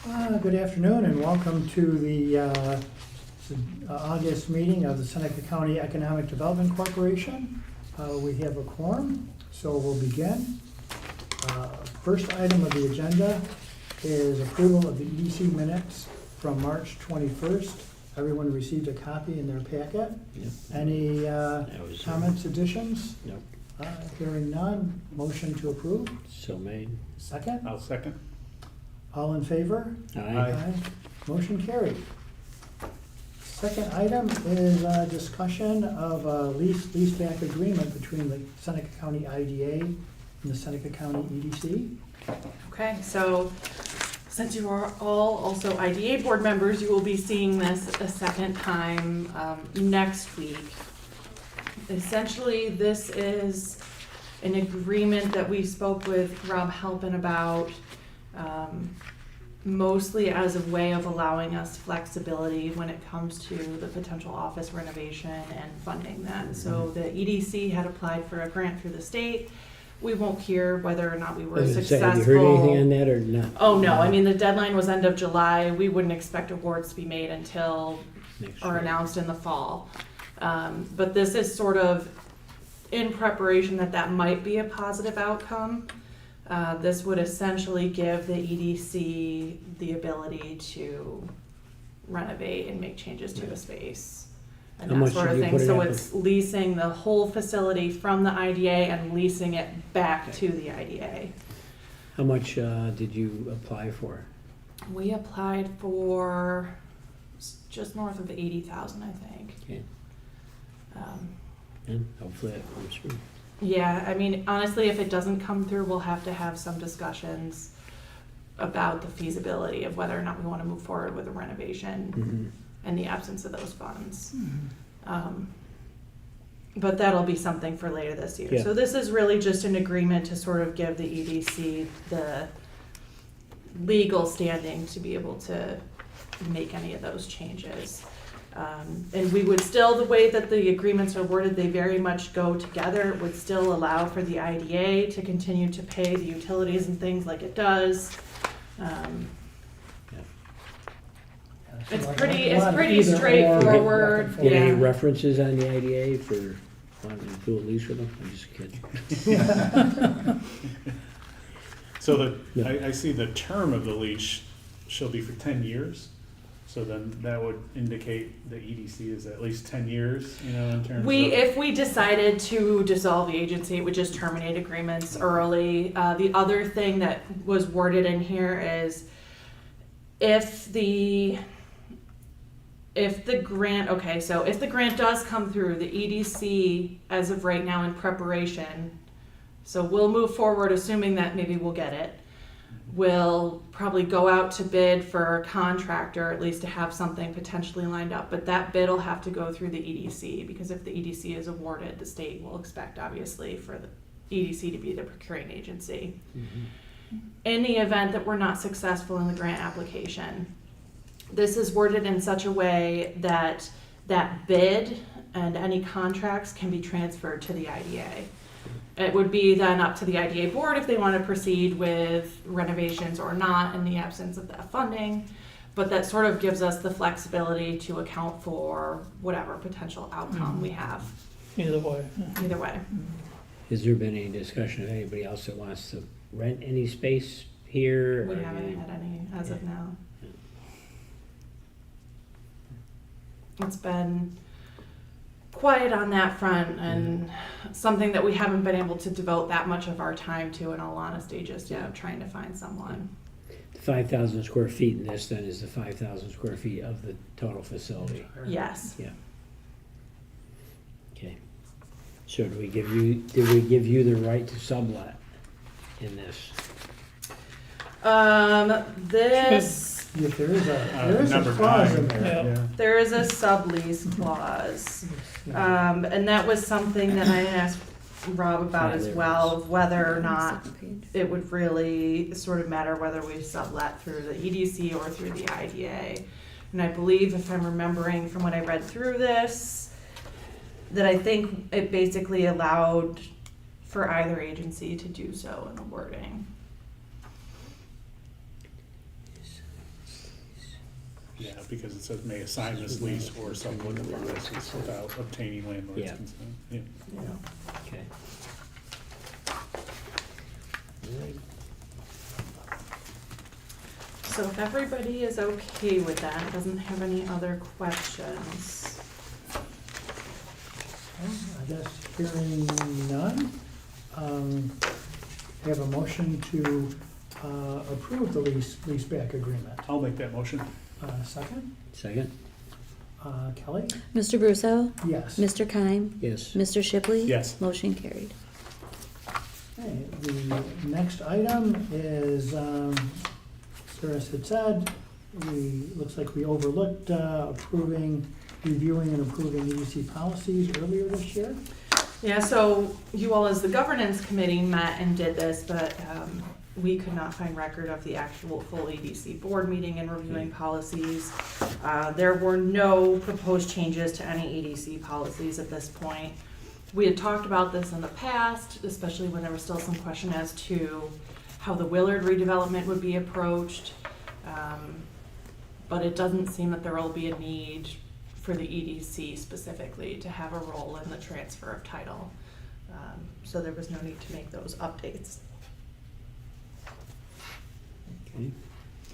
Good afternoon and welcome to the August meeting of the Seneca County Economic Development Corporation. We have a quorum, so we'll begin. First item of the agenda is approval of the EDC minutes from March 21st. Everyone received a copy in their packet. Yep. Any comments, additions? Nope. Hearing none, motion to approve. So made. Second? I'll second. All in favor? Aye. Motion carried. Second item is a discussion of a leaseback agreement between the Seneca County IDA and the Seneca County EDC. Okay, so since you are all also IDA board members, you will be seeing this a second time next week. Essentially, this is an agreement that we spoke with Rob Halpin about, mostly as a way of allowing us flexibility when it comes to the potential office renovation and funding that. So the EDC had applied for a grant through the state. We won't hear whether or not we were successful. Have you heard anything on that or not? Oh, no, I mean, the deadline was end of July. We wouldn't expect awards to be made until, Next or week. announced in the fall. But this is sort of in preparation that might be a positive outcome. This would essentially give the EDC the ability to renovate and make changes to the space and How that much sort of did you thing. put it So up it's leasing the whole facility from the IDA and leasing it back to the IDA. How much did you apply for? We applied for just north of 80,000, I think. Okay. And hopefully that comes through. Yeah, I mean, honestly, if it doesn't come through, we'll have to have some discussions about the feasibility of whether or not we want to move forward with a renovation in the absence of those funds. But that'll be something for later this year. Yeah. So this is really just an agreement to sort of give the EDC the legal standing to be able to make any of those changes. And we would still, the way that the agreements are worded, they very much go together. It would still allow for the IDA to continue to pay the utilities and things like it does. It's pretty straightforward. Get any Yeah. references on the IDA for wanting to do a lease with them? I'm just kidding. So Yeah. I see the term of the lease shall be for 10 years. So then that would indicate the EDC is at least 10 years, in terms of. If we decided to dissolve the agency, it would just terminate agreements early. The other thing that was worded in here is if the grant, okay, so if the grant does come through, the EDC, as of right now in preparation, so we'll move forward assuming that maybe we'll get it. We'll probably go out to bid for a contractor, at least to have something potentially lined up. But that bid will have to go through the EDC, because if the EDC is awarded, the state will expect, obviously, for the EDC to be the procuring agency. In the event that we're not successful in the grant application, this is worded in such a way that that bid and any contracts can be transferred to the IDA. It would be then up to the IDA board if they want to proceed with renovations or not in the absence of that funding. But that sort of gives us the flexibility to account for whatever potential outcome we have. Either way. Either way. Has there been any discussion of anybody else that wants to rent any space here? We or haven't any- had any as of now. It's been quiet on that front and something that we haven't been able to devote that much of our time to, in all honesty, just trying to find someone. 5,000 square feet in this then is the 5,000 square feet of the total facility. Yes. Yeah. Okay. So did we give you the right to sublet in this? If there is a Number clause 9 in there. there, Yeah. yeah. There is a sublease clause. And that was something that I asked Rob about as well, of whether or not it would really sort of matter whether we sublet through the EDC or through the IDA. And I believe, if I'm remembering from when I read through this, that I think it basically allowed for either agency to do so in the wording. Yeah, because it says may assign this lease or supplement the premises without obtaining landlord's Yeah. consent. Yeah. Yeah. Okay. All right. So if everybody is okay with that, doesn't have any other questions. Well, I guess hearing none, we have a motion to approve the leaseback agreement. I'll make that motion. Second, Second? Kelly? Mr. Brusso? Yes. Mr. Keim? Yes. Mr. Shipley? Yes. Motion carried. Okay, the next item is, Sarah had said, looks like we overlooked reviewing and approving EDC policies earlier this year. Yeah, so you all as the governance committee met and did this, but we could not find record of the actual full EDC board meeting and reviewing policies. There were no proposed changes to any EDC policies at this point. We had talked about this in the past, especially when there was still some question as to how the Willard redevelopment would be approached. But it doesn't seem that there will be a need for the EDC specifically to have a role in the transfer of title. So there was no need to make those updates. Okay.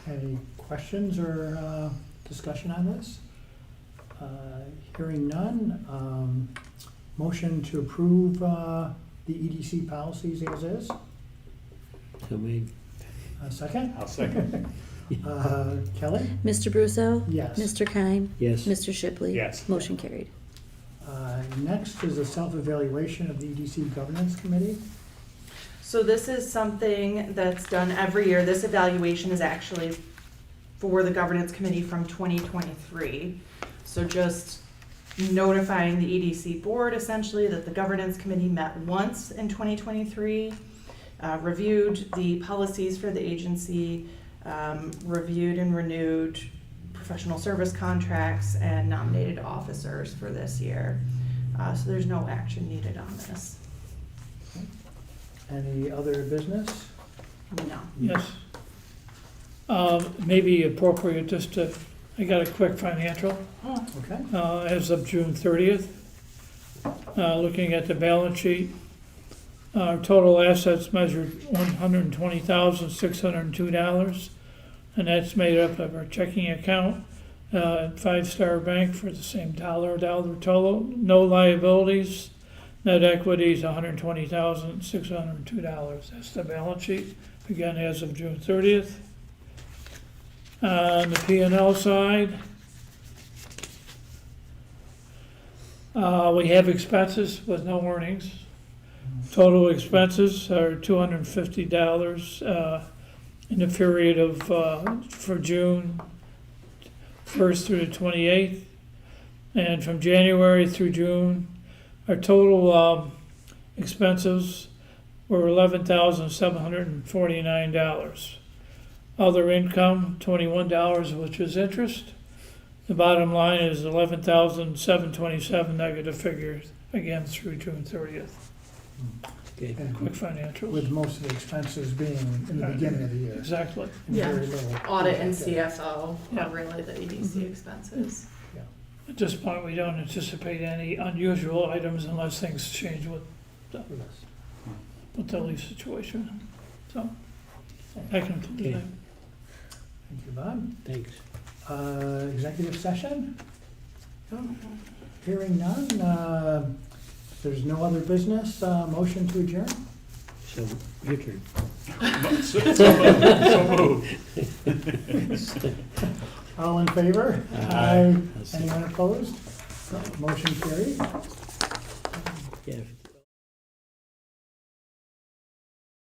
Any questions or discussion on this? Hearing none, motion to approve the EDC policies as is. So made. Second, I'll second. Kelly? Mr. Brusso? Yes. Mr. Keim? Yes. Mr. Shipley? Yes. Motion carried. Next is a self-evaluation of the EDC governance committee. So this is something that's done every year. This evaluation is actually for the governance committee from 2023. So just notifying the EDC board essentially that the governance committee met once in 2023, reviewed the policies for the agency, reviewed and renewed professional service contracts, and nominated officers for this year. So there's no action needed on this. Any other business? No. Yes. Maybe appropriate just to, I got a quick financial, Okay. as of June 30th. Looking at the balance sheet, our total assets measured $120,602, and that's made up of our checking account, Five Star Bank for the same dollar total, no liabilities. Net equity is $120,602. That's the balance sheet, again, as of June 30th. On the P&L side, we have expenses with no earnings. Total expenses are $250 in the period of, for June 1st through the 28th. And from January through June, our total expenses were $11,749. Other income, $21, which is interest. The bottom line is $11,727 negative figures, again, through June 30th. Okay. And Quick financials. with most of the expenses being in the beginning of the year. Exactly. and Yeah. very little- Audit and CFO Yeah. are really the EDC expenses. At this point, we don't anticipate any unusual items unless things change with Yes. the lease situation. So, I can conclude Okay. that. Thank you, Bob. Thanks. Executive session? Hearing none, if there's no other business, motion to adjourn? So, your turn. So moved. All in favor? Aye. Anyone opposed? Motion carried.